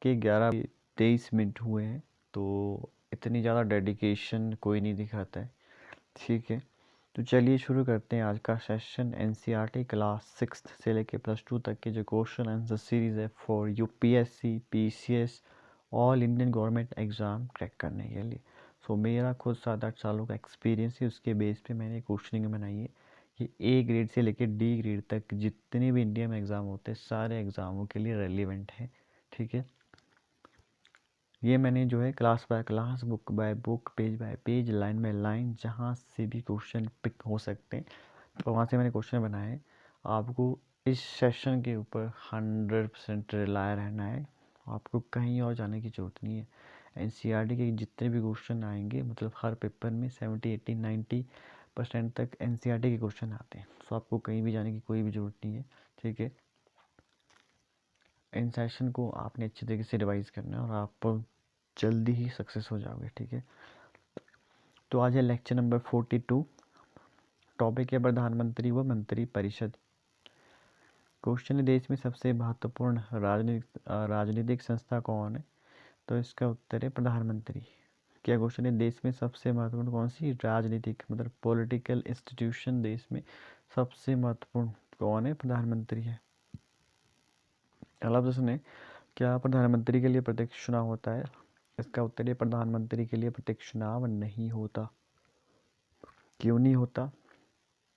के 11:23 हुए हैं, तो इतनी ज़्यादा डेडिकेशन कोई नहीं दिखाता है। ठीक है, तो चलिए शुरू करते हैं आज का सेशन। एनसीईआरटी क्लास 6 से लेके +2 तक के जो क्वेश्चन आंसर सीरीज़ है for UPSC, PCS, all Indian government exam crack करने के लिए। सो मेरा खुद 7-8 सालों का एक्सपीरियंस है, उसके बेस पे मैंने क्वेश्चनिंग बनाई है कि ए ग्रेड से लेकर डी ग्रेड तक जितने भी इंडिया में एग्ज़ाम होते हैं सारे एग्ज़ामों के लिए रेलिवेंट है। ठीक है, ये मैंने जो है class by class, book by book, page by page, line by line, जहाँ से भी क्वेश्चन पिक हो सकते हैं तो वहाँ से मैंने क्वेश्चन बनाए हैं। आपको इस सेशन के ऊपर 100% रिलाय रहना है, आपको कहीं और जाने की ज़रूरत नहीं है। एनसीईआरटी के जितने भी क्वेश्चन आएंगे, मतलब हर पेपर में 70, 80, 90% तक एनसीईआरटी के क्वेश्चन आते हैं, तो आपको कहीं भी जाने की कोई भी ज़रूरत नहीं है। ठीक है, इन सेशन को आपने अच्छी तरीके से रिवाइज करना है और आप जल्दी ही सक्सेस हो जाओगे। ठीक है, तो आज है लेक्चर नंबर 42। टॉपिक है प्रधानमंत्री व मंत्री परिषद। क्वेश्चन है, देश में सबसे महत्वपूर्ण राजनीतिक संस्था कौन है? तो इसका उत्तर है प्रधानमंत्री। क्या क्वेश्चन है, देश में सबसे महत्वपूर्ण कौन सी राजनीतिक मतलब पॉलिटिकल इंस्टीट्यूशन देश में सबसे महत्वपूर्ण कौन है? प्रधानमंत्री है। अगला प्रश्न है, क्या प्रधानमंत्री के लिए प्रत्यक्ष चुनाव होता है? इसका उत्तर है प्रधानमंत्री के लिए प्रत्यक्ष चुनाव नहीं होता। क्यों नहीं होता?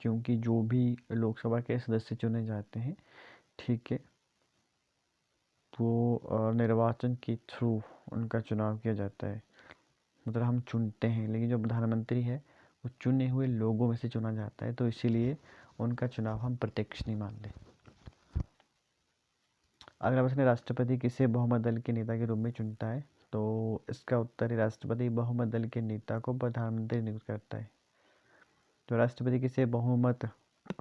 क्योंकि जो भी लोकसभा के सदस्य चुने जाते हैं, ठीक है, वो निर्वाचन के थ्रू उनका चुनाव किया जाता है, मतलब हम चुनते हैं। लेकिन जो प्रधानमंत्री है वो चुने हुए लोगों में से चुना जाता है, तो इसीलिए उनका चुनाव हम प्रत्यक्ष नहीं मानते। अगला प्रश्न है, राष्ट्रपति किसे बहुमत दल के नेता के रूप में चुनता है? तो इसका उत्तर है राष्ट्रपति बहुमत दल के नेता को प्रधानमंत्री नियुक्त करता है। तो राष्ट्रपति किसे बहुमत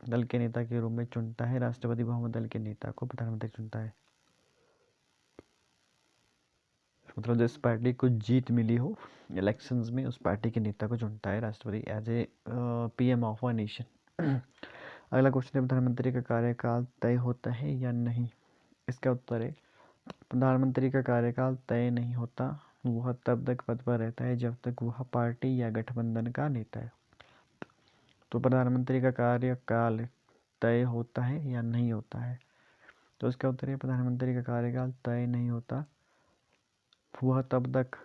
दल के नेता के रूप में चुनता है? राष्ट्रपति बहुमत दल के नेता को प्रधानमंत्री चुनता है। मतलब जिस पार्टी को जीत मिली हो इलेक्शंस में, उस पार्टी के नेता को चुनता है राष्ट्रपति as a PM of a nation. अगला क्वेश्चन है, प्रधानमंत्री का कार्यकाल तय होता है या नहीं? इसका उत्तर है प्रधानमंत्री का कार्यकाल तय नहीं होता, वह तब तक पद पर रहता है जब तक वह पार्टी या गठबंधन का नेता है। तो प्रधानमंत्री का कार्यकाल तय होता है या नहीं होता है? तो इसका उत्तर है प्रधानमंत्री का कार्यकाल तय नहीं होता, वह तब तक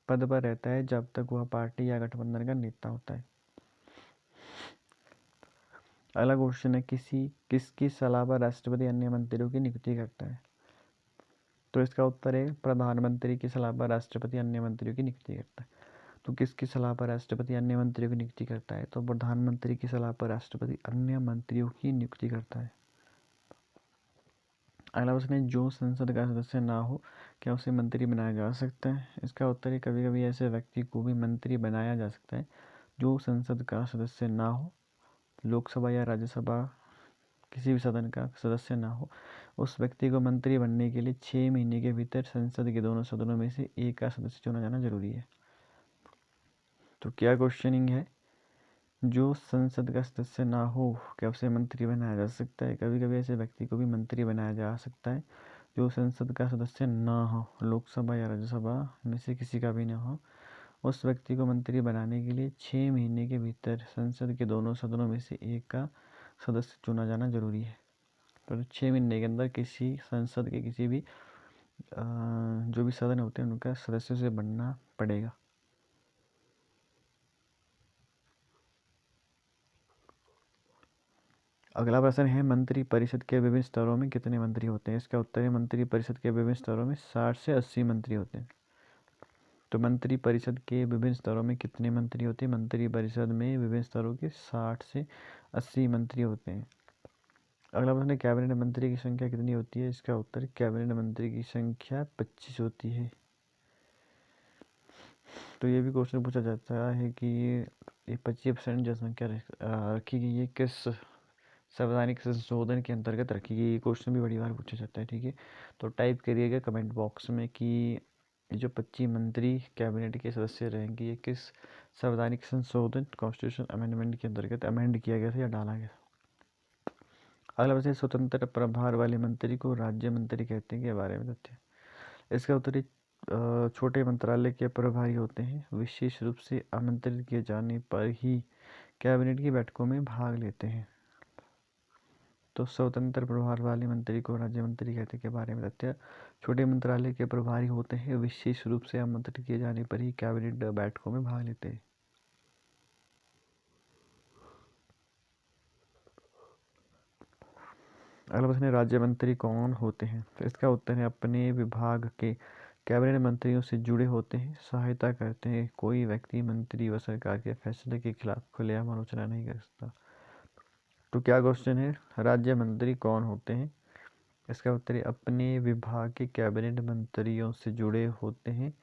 पद पर रहता है जब तक वह पार्टी या गठबंधन का नेता होता है। अगला क्वेश्चन है, किसकी सलाह पर राष्ट्रपति अन्य मंत्रियों की नियुक्ति करता है? तो इसका उत्तर है प्रधानमंत्री की सलाह पर राष्ट्रपति अन्य मंत्रियों की नियुक्ति करता है। तो किसकी सलाह पर राष्ट्रपति अन्य मंत्रियों की नियुक्ति करता है? तो प्रधानमंत्री की सलाह पर राष्ट्रपति अन्य मंत्रियों की नियुक्ति करता है। अगला प्रश्न है, जो संसद का सदस्य ना हो क्या उसे मंत्री बनाया जा सकता है? इसका उत्तर है कभी कभी ऐसे व्यक्ति को भी मंत्री बनाया जा सकता है जो संसद का सदस्य ना हो, लोकसभा या राज्यसभा किसी भी सदन का सदस्य ना हो। उस व्यक्ति को मंत्री बनने के लिए 6 महीने के भीतर संसद के दोनों सदनों में से एक का सदस्य चुना जाना जरूरी है। तो क्या क्वेश्चनिंग है, जो संसद का सदस्य ना हो क्या उसे मंत्री बनाया जा सकता है? कभी कभी ऐसे व्यक्ति को भी मंत्री बनाया जा सकता है जो संसद का सदस्य ना हो, लोकसभा या राज्यसभा में से किसी का भी ना हो। उस व्यक्ति को मंत्री बनाने के लिए 6 महीने के भीतर संसद के दोनों सदनों में से एक का सदस्य चुना जाना जरूरी है। तो 6 महीने के अंदर किसी संसद के किसी भी जो भी सदन होते हैं उनका सदस्य से बनना पड़ेगा। अगला प्रश्न है, मंत्री परिषद के विभिन्न स्तरों में कितने मंत्री होते हैं? इसका उत्तर है मंत्री परिषद के विभिन्न स्तरों में 60 से 80 मंत्री होते हैं। तो मंत्री परिषद के विभिन्न स्तरों में कितने मंत्री होते हैं? मंत्री परिषद में विभिन्न स्तरों के 60 से 80 मंत्री होते हैं। अगला प्रश्न है, कैबिनेट मंत्री की संख्या कितनी होती है? इसका उत्तर कैबिनेट मंत्री की संख्या 25 होती है। तो ये भी क्वेश्चन पूछा जाता है कि ये 25% जनसंख्या रखी गई है किस संवैधानिक संशोधन के अंतर्गत रखी गई? ये क्वेश्चन भी बड़ी बार पूछा जाता है। ठीक है, तो टाइप करिएगा कमेंट बॉक्स में कि जो 25 मंत्री कैबिनेट के सदस्य रहेंगे ये किस संवैधानिक संशोधन कॉन्स्टिट्यूशन अमेंडमेंट के अंतर्गत अमेंड किया गया था या डाला गया। अगला वैसे स्वतंत्र प्रभार वाले मंत्री को राज्य मंत्री कहते हैं के बारे में तथ्य। इसका उत्तरी छोटे मंत्रालय के प्रभारी होते हैं, विशेष रूप से आमंत्रित किए जाने पर ही कैबिनेट की बैठकों में भाग लेते हैं। तो स्वतंत्र प्रभार वाले मंत्री को राज्य मंत्री कहते के बारे में तथ्य। छोटे मंत्रालय के प्रभारी होते हैं, विशेष रूप से आमंत्रित किए जाने पर ही कैबिनेट बैठकों में भाग लेते हैं। अगला प्रश्न है, राज्य मंत्री कौन होते हैं? तो इसका उत्तर है अपने विभाग के कैबिनेट मंत्रियों से जुड़े होते हैं, सहायता करते हैं। कोई व्यक्ति मंत्री व सरकार के फैसले के खिलाफ खुलेआम आलोचना नहीं कर सकता। तो क्या क्वेश्चन है, राज्य मंत्री कौन होते हैं? इसका उत्तर है अपने विभाग के कैबिनेट मंत्रियों से जुड़े होते हैं,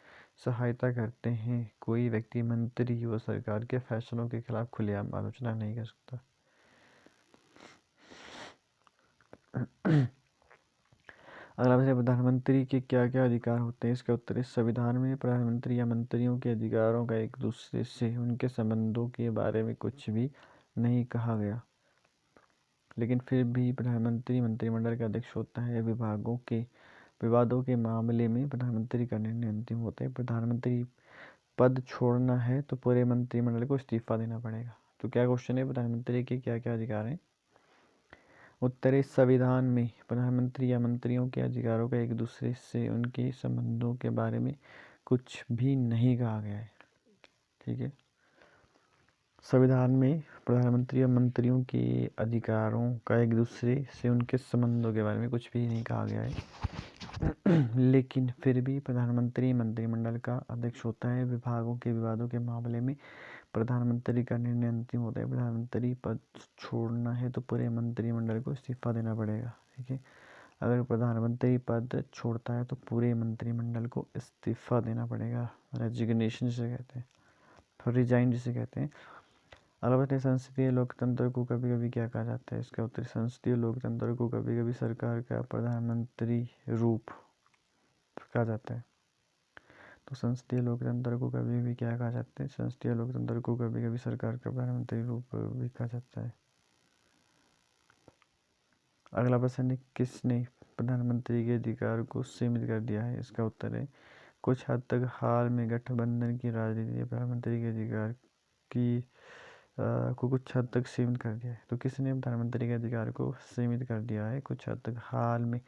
सहायता करते हैं। कोई व्यक्ति मंत्री व सरकार के फैसलों के खिलाफ खुलेआम आलोचना नहीं कर सकता। अगला प्रश्न, प्रधानमंत्री के क्या क्या अधिकार होते हैं? इसका उत्तर है संविधान में प्रधानमंत्री या मंत्रियों के अधिकारों का एक दूसरे से उनके संबंधों के बारे में कुछ भी नहीं कहा गया, लेकिन फिर भी प्रधानमंत्री मंत्रिमंडल का अध्यक्ष होता है। विवादों के मामले में प्रधानमंत्री का निर्णय अंतिम होता है। प्रधानमंत्री पद छोड़ना है तो पूरे मंत्रिमंडल को इस्तीफा देना पड़ेगा। तो क्या क्वेश्चन है, प्रधानमंत्री के क्या क्या अधिकार हैं? उत्तर है संविधान में प्रधानमंत्री या मंत्रियों के अधिकारों का एक दूसरे से उनके संबंधों के बारे में कुछ भी नहीं कहा गया है। ठीक है, संविधान में प्रधानमंत्री या मंत्रियों के अधिकारों का एक दूसरे से उनके संबंधों के बारे में कुछ भी नहीं कहा गया है लेकिन फिर भी प्रधानमंत्री मंत्रिमंडल का अध्यक्ष होता है। विभागों के विवादों के मामले में प्रधानमंत्री का निर्णय अंतिम होता है। प्रधानमंत्री पद छोड़ना है तो पूरे मंत्रिमंडल को इस्तीफा देना पड़ेगा। ठीक है, अगर प्रधानमंत्री पद छोड़ता है तो पूरे मंत्रिमंडल को इस्तीफा देना पड़ेगा। रेजिग्नेशन जिसे कहते हैं, रिजाइन जिसे कहते हैं। अगला प्रश्न, संसदीय लोकतंत्र को कभी कभी क्या कहा जाता है? इसका उत्तर, संसदीय लोकतंत्र को कभी कभी सरकार का प्रधानमंत्री रूप कहा जाता है। तो संसदीय लोकतंत्र को कभी भी क्या कहा जाता है? संसदीय लोकतंत्र को कभी कभी सरकार का प्रधानमंत्री रूप भी कहा जाता है। अगला प्रश्न है, किसने प्रधानमंत्री के अधिकार को सीमित कर दिया है? इसका उत्तर है कुछ हद तक हाल में गठबंधन की राजनीति ने प्रधानमंत्री के अधिकार को कुछ हद तक सीमित कर दिया है। तो किसने प्रधानमंत्री के अधिकार को सीमित कर दिया है? कुछ हद तक हाल में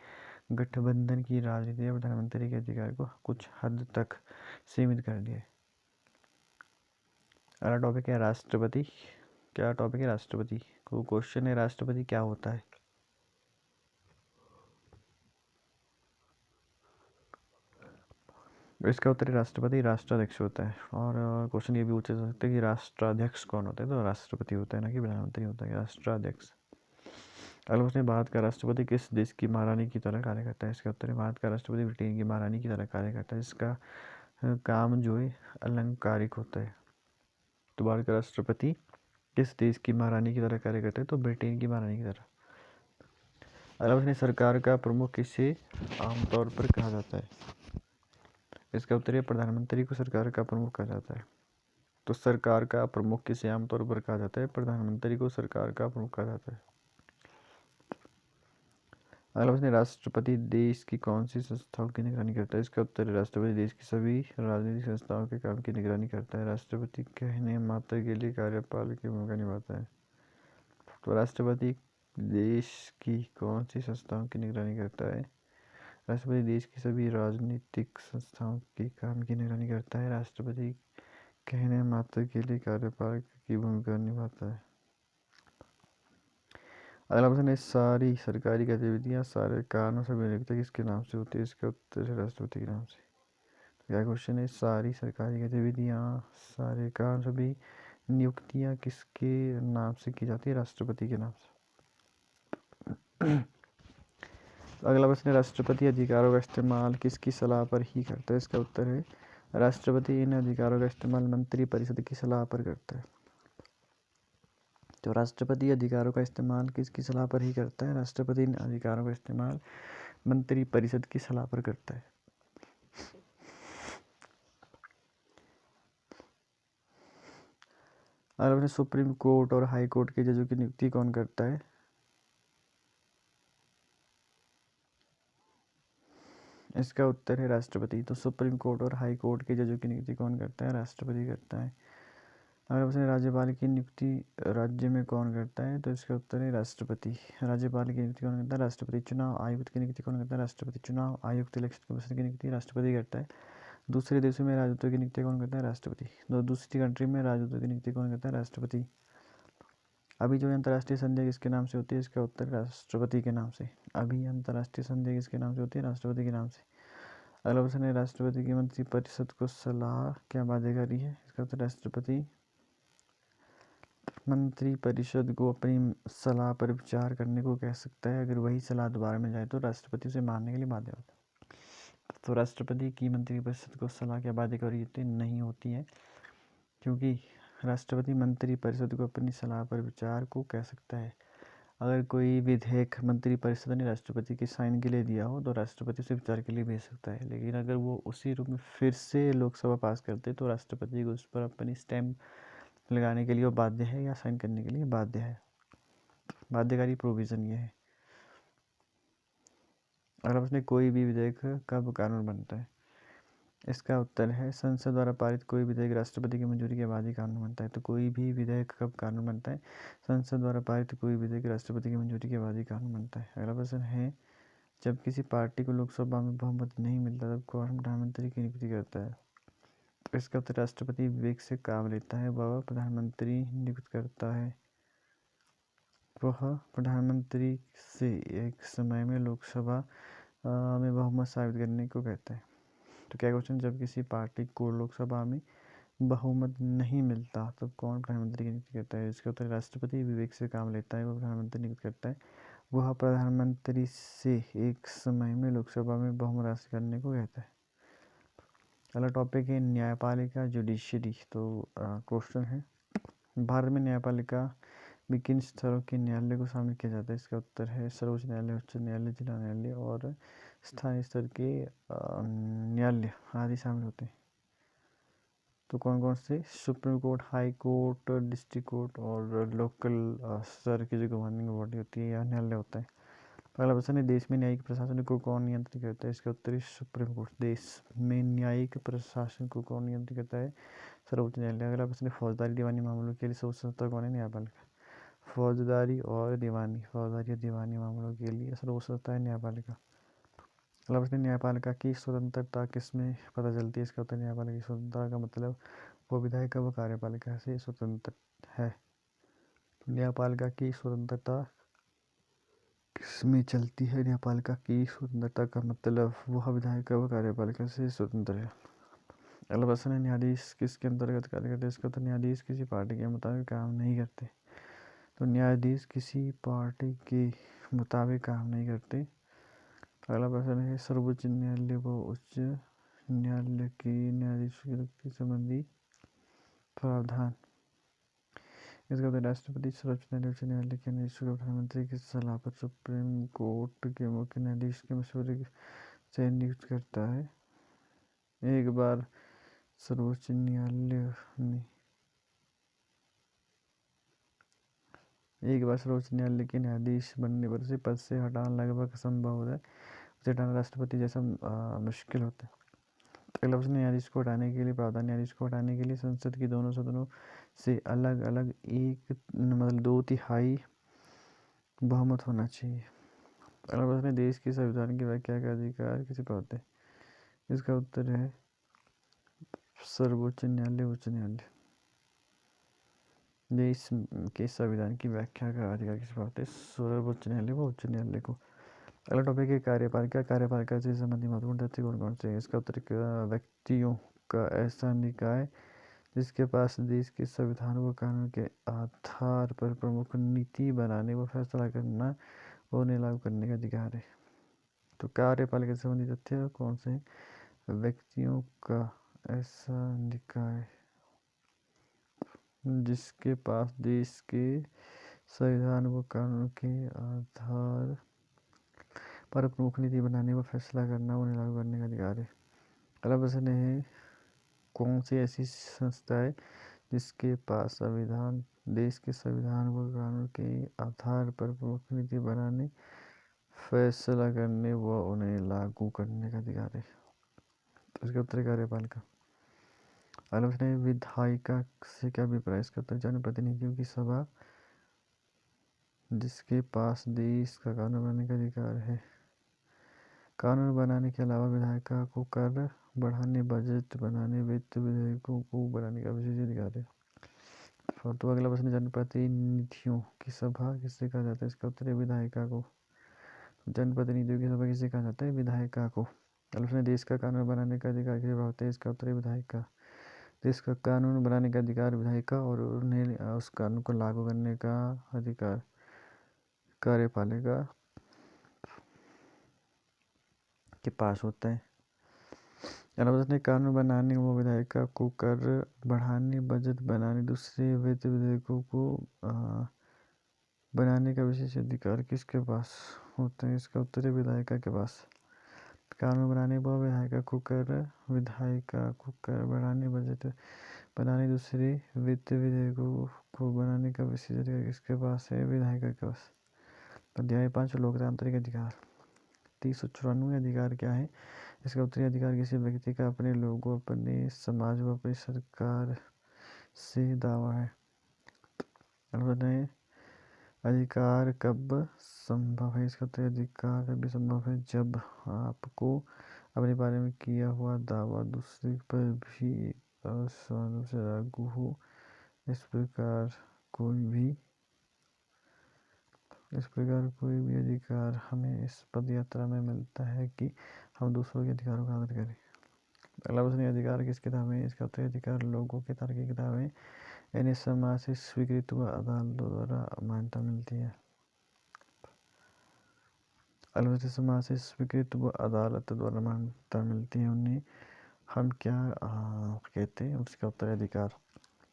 गठबंधन की राजनीति ने प्रधानमंत्री के अधिकार को कुछ हद तक सीमित कर दिया है। अगला टॉपिक है राष्ट्रपति। क्या टॉपिक है? राष्ट्रपति। को क्वेश्चन है राष्ट्रपति क्या होता है? इसका उत्तर राष्ट्रपति राष्ट्राध्यक्ष होता है। और क्वेश्चन ये भी पूछा जा सकता है कि राष्ट्राध्यक्ष कौन होता है? तो राष्ट्रपति होता है, ना कि प्रधानमंत्री होता है, राष्ट्राध्यक्ष। अगला प्रश्न, भारत का राष्ट्रपति किस देश की महारानी की तरह कार्य करता है? इसका उत्तर है भारत का राष्ट्रपति ब्रिटेन की महारानी की तरह कार्य करता है, जिसका काम जो है अलंकारिक होता है। तो भारत का राष्ट्रपति किस देश की महारानी की तरह कार्य करता है? तो ब्रिटेन की महारानी की तरह। अगला प्रश्न, सरकार का प्रमुख किसे आमतौर पर कहा जाता है? इसका उत्तर है प्रधानमंत्री को सरकार का प्रमुख कहा जाता है। तो सरकार का प्रमुख किसे आमतौर पर कहा जाता है? प्रधानमंत्री को सरकार का प्रमुख कहा जाता है। अगला प्रश्न, राष्ट्रपति देश की कौन सी संस्थाओं की निगरानी करता है? इसका उत्तर है राष्ट्रपति देश की सभी राजनीतिक संस्थाओं के काम की निगरानी करता है। राष्ट्रपति कहने मात्र के लिए कार्यपालक की भूमिका निभाता है। तो राष्ट्रपति देश की कौन सी संस्थाओं की निगरानी करता है? राष्ट्रपति देश की सभी राजनीतिक संस्थाओं के काम की निगरानी करता है। राष्ट्रपति कहने मात्र के लिए कार्यपालक की भूमिका निभाता है। अगला प्रश्न है, सारी सरकारी गतिविधियां, सारे काम, सभी नियुक्तियां किसके नाम से होती है? इसका उत्तर है राष्ट्रपति के नाम से। तो क्या क्वेश्चन है, सारी सरकारी गतिविधियां, सारे काम, सभी नियुक्तियां किसके नाम से की जाती है? राष्ट्रपति के नाम से। अगला प्रश्न है, राष्ट्रपति अधिकारों का इस्तेमाल किसकी सलाह पर ही करता है? इसका उत्तर है राष्ट्रपति इन अधिकारों का इस्तेमाल मंत्रिपरिषद की सलाह पर करता है। तो राष्ट्रपति अधिकारों का इस्तेमाल किसकी सलाह पर ही करता है? राष्ट्रपति इन अधिकारों का इस्तेमाल मंत्रिपरिषद की सलाह पर करता है। अगला प्रश्न, सुप्रीम कोर्ट और हाई कोर्ट के जजों की नियुक्ति कौन करता है? इसका उत्तर है राष्ट्रपति। तो सुप्रीम कोर्ट और हाई कोर्ट के जजों की नियुक्ति कौन करता है? राष्ट्रपति करता है। अगर उसने राज्यपाल की नियुक्ति राज्य में कौन करता है? तो इसका उत्तर है राष्ट्रपति। राज्यपाल की नियुक्ति कौन करता है? राष्ट्रपति। चुनाव आयुक्त की नियुक्ति कौन करता है? राष्ट्रपति। चुनाव आयुक्त इलेक्शन कमीशन की नियुक्ति राष्ट्रपति करता है। दूसरे देशों में राजदूतों की नियुक्ति कौन करता है? राष्ट्रपति। दूसरी कंट्री में राजदूतों की नियुक्ति कौन करता है? राष्ट्रपति। अभी जो अंतर्राष्ट्रीय संध्या किसके नाम से होती है? इसका उत्तर राष्ट्रपति के नाम से। अभी अंतर्राष्ट्रीय संध्या किसके नाम से होती है? राष्ट्रपति के नाम से। अगला प्रश्न है, राष्ट्रपति की मंत्रिपरिषद को सलाह क्या बाध्यकारी है? इसका उत्तर राष्ट्रपति मंत्रिपरिषद को अपनी सलाह पर विचार करने को कह सकता है। अगर वही सलाह दोबारा मिल जाए तो राष्ट्रपति उसे मानने के लिए बाध्य होता है। तो राष्ट्रपति की मंत्रिपरिषद को सलाह क्या बाध्यकारी नहीं होती है, क्योंकि राष्ट्रपति मंत्रिपरिषद को अपनी सलाह पर विचार को कह सकता है। अगर कोई विधेयक मंत्रिपरिषद ने राष्ट्रपति के साइन के लिए दिया हो तो राष्ट्रपति उसे विचार के लिए भेज सकता है, लेकिन अगर वो उसी रूप में फिर से लोकसभा पास करते तो राष्ट्रपति को उस पर अपनी स्टैम्प लगाने के लिए वो बाध्य है या साइन करने के लिए बाध्य है। बाध्यकारी प्रोविज़न ये है। अगर उसने कोई भी विधेयक कब कानून बनता है? इसका उत्तर है संसद द्वारा पारित कोई विधेयक राष्ट्रपति की मंजूरी के बाद ही कानून बनता है। तो कोई भी विधेयक कब कानून बनता है? संसद द्वारा पारित कोई विधेयक राष्ट्रपति की मंजूरी के बाद ही कानून बनता है। अगला प्रश्न है, जब किसी पार्टी को लोकसभा में बहुमत नहीं मिलता तब कौन प्रधानमंत्री की नियुक्ति करता है? इसका उत्तर राष्ट्रपति विवेक से काम लेता है, वह प्रधानमंत्री नियुक्त करता है। वह प्रधानमंत्री से एक समय में लोकसभा में बहुमत साबित करने को कहता है। तो क्या क्वेश्चन, जब किसी पार्टी को लोकसभा में बहुमत नहीं मिलता तब कौन प्रधानमंत्री की नियुक्ति करता है? इसका उत्तर राष्ट्रपति विवेक से काम लेता है, वह प्रधानमंत्री नियुक्त करता है। वह प्रधानमंत्री से एक समय में लोकसभा में बहुमत हासिल करने को कहता है। अगला टॉपिक है न्यायपालिका जुडिशरी। तो क्वेश्चन है, भारत में न्यायपालिका में किन स्तरों के न्यायालय को शामिल किया जाता है? इसका उत्तर है सर्वोच्च न्यायालय, उच्च न्यायालय, जिला न्यायालय और स्थानीय स्तर के न्यायालय आदि शामिल होते हैं। तो कौन कौन से? Supreme court, high court, district court और लोकल स्तर की जो गवर्निंग बॉडी होती है या न्यायालय होता है। अगला प्रश्न है, देश में न्यायिक प्रशासन को कौन नियंत्रित करता है? इसका उत्तर है सुप्रीम कोर्ट। देश में न्यायिक प्रशासन को कौन नियंत्रित करता है? सर्वोच्च न्यायालय। अगला प्रश्न है, फौजदारी दीवानी मामलों के लिए सर्वोच्च संस्था कौन है? न्यायपालिका। फौजदारी और दीवानी मामलों के लिए सर्वोच्च संस्था है न्यायपालिका। अगला प्रश्न, न्यायपालिका की स्वतंत्रता किसमें पता चलती है? इसका उत्तर न्यायपालिका की स्वतंत्रता का मतलब वो विधायिका व कार्यपालिका से स्वतंत्र है। न्यायपालिका की स्वतंत्रता किसमें चलती है? न्यायपालिका की स्वतंत्रता का मतलब वह विधायिका व कार्यपालिका से स्वतंत्र है। अगला प्रश्न है, न्यायाधीश किसके अंतर्गत कार्य करते हैं? इसका उत्तर न्यायाधीश किसी पार्टी के मुताबिक काम नहीं करते। तो न्यायाधीश किसी पार्टी के मुताबिक काम नहीं करते। अगला प्रश्न है, सर्वोच्च न्यायालय व उच्च न्यायालय की न्यायाधीशों की नियुक्ति संबंधी प्रावधान। इसका उत्तर राष्ट्रपति सर्वोच्च न्यायालय उच्च न्यायालय के न्यायाधीशों को प्रधानमंत्री की सलाह पर सुप्रीम कोर्ट के मुख्य न्यायाधीश के मशवरे से नियुक्त करता है। एक बार सर्वोच्च न्यायालय के न्यायाधीश बनने पर उसे पद से हटाना लगभग असंभव होता है। उसे हटाना राष्ट्रपति जैसा मुश्किल होता है। अगला प्रश्न, न्यायाधीश को हटाने के लिए प्रावधान। न्यायाधीश को हटाने के लिए संसद की दोनों सदनों से अलग अलग एक मतलब 2/3 बहुमत होना चाहिए। अगला प्रश्न, देश के संविधान की व्याख्या का अधिकार किसे प्राप्त है? इसका उत्तर है सर्वोच्च न्यायालय, उच्च न्यायालय। देश के संविधान की व्याख्या का अधिकार किसे प्राप्त है? सर्वोच्च न्यायालय व उच्च न्यायालय को। अगला टॉपिक है कार्यपालिका। कार्यपालिका से संबंधित महत्वपूर्ण तथ्य कौन कौन से हैं? इसका उत्तर व्यक्तियों का ऐसा निकाय जिसके पास देश के संविधान व कानून के आधार पर प्रमुख नीति बनाने व फैसला करना और उन्हें लागू करने का अधिकार है। तो कार्यपालिका से संबंधित तथ्य कौन से हैं? व्यक्तियों का ऐसा निकाय जिसके पास देश के संविधान व कानून के आधार पर प्रमुख नीति बनाने व फैसला करना, उन्हें लागू करने का अधिकार है। अगला प्रश्न है, कौन सी ऐसी संस्था है जिसके पास देश के संविधान व कानून के आधार पर प्रमुख नीति बनाने, फैसला करने व उन्हें लागू करने का अधिकार है। तो इसका उत्तर कार्यपालिका। आलोचना विधायिका से क्या अभिप्राय? इसका उत्तर जनप्रतिनिधियों की सभा जिसके पास देश का कानून बनाने का अधिकार है। कानून बनाने के अलावा विधायिका को कर बढ़ाने, बजट बनाने, वित्त विधेयकों को बनाने का विशेष अधिकार है। तो अगला प्रश्न, जनप्रतिनिधियों की सभा किसे कहा जाता है? इसका उत्तर है विधायिका को। जनप्रतिनिधियों की सभा किसे कहा जाता है? विधायिका को। अगला देश का कानून बनाने का अधिकार किसे प्राप्त है? इसका उत्तर है विधायिका। देश का कानून बनाने का अधिकार विधायिका और उन्हें उस कानून को लागू करने का अधिकार कार्यपालिका के पास होता है। ने कानून बनाने व विधायिका को कर बढ़ाने, बजट बनाने, दूसरे वित्त विधेयकों को बनाने का विशेष अधिकार किसके पास होता है? इसका उत्तर है विधायिका के पास। कानून बनाने व विधायिका को कर, विधायिका को कर बढ़ाने, बजट बनाने, दूसरे वित्त विधेयकों को बनाने का विशेष अधिकार किसके पास है? विधायिका के पास। अध्याय 5 लोकतांत्रिक अधिकार। 394 अधिकार क्या है? इसका उत्तरी अधिकार किसी व्यक्ति का अपने लोगों, अपने समाज व अपनी सरकार से दावा है। अधिकार कब संभव है? इसका उत्तर अधिकार तभी संभव है जब आपको अपने बारे में किया हुआ दावा दूसरे पर भी अवसरों से लागू हो। इस प्रकार कोई भी अधिकार हमें इस पद यात्रा में मिलता है कि हम दूसरों के अधिकारों का आदर करें। अगला प्रश्न, अधिकार किस किताब में? इसका उत्तर अधिकार लोगों के तार्किक किताब है। इन्हें समाज से स्वीकृत व अदालतों द्वारा मान्यता मिलती है। अगला समाज से स्वीकृत व अदालत द्वारा मान्यता मिलती है, उन्हें हम क्या कहते हैं? उसका उत्तर अधिकार।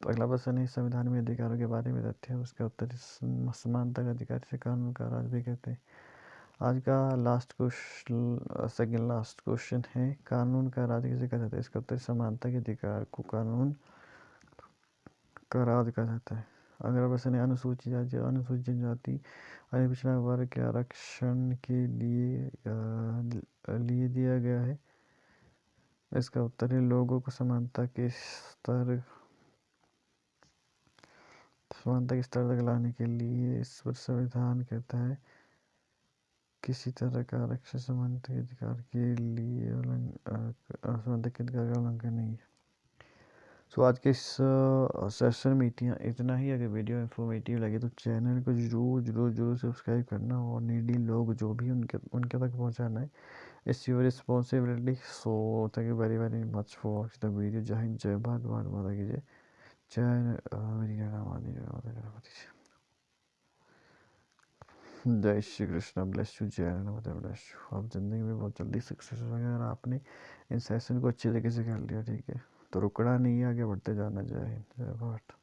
तो अगला प्रश्न है, संविधान में अधिकारों के बारे में तथ्य है। उसका उत्तर समानता का अधिकार से कानून का राज भी कहते हैं। आज का सेकंड लास्ट क्वेश्चन है, कानून का राज किसे कहा जाता है? इसका उत्तर समानता के अधिकार को कानून का राज कहा जाता है। अगला प्रश्न है, अनुसूचित जाति, अनुसूचित जाति अन्य पिछड़ा वर्ग के आरक्षण के लिए दिया गया है। इसका उत्तर है लोगों को समानता के स्तर तक लाने के लिए। इस पर संविधान कहता है किसी तरह का आरक्षण समानता के अधिकार के लिए समानता के अधिकार का उल्लंघन नहीं है। सो आज के इस सेशन में इतना ही। अगर वीडियो इन्फॉर्मेटिव लगे तो चैनल को जरूर सब्सक्राइब करना और नीडी लोग जो भी उनके तक पहुंचाना है। It's your responsibility. So thank you very very much for watching the video. जय हिंद, जय भारत, भारत माता की जय। जय श्री कृष्ण, ब्लेस यू, जय नमः, ब्लेस यू। आप जिंदगी में बहुत जल्दी सक्सेस हो गए अगर आपने इन सेशन को अच्छी तरीके से कर लिया। ठीक है, तो रुकना नहीं है, आगे बढ़ते जाना। जय हिंद, जय भारत।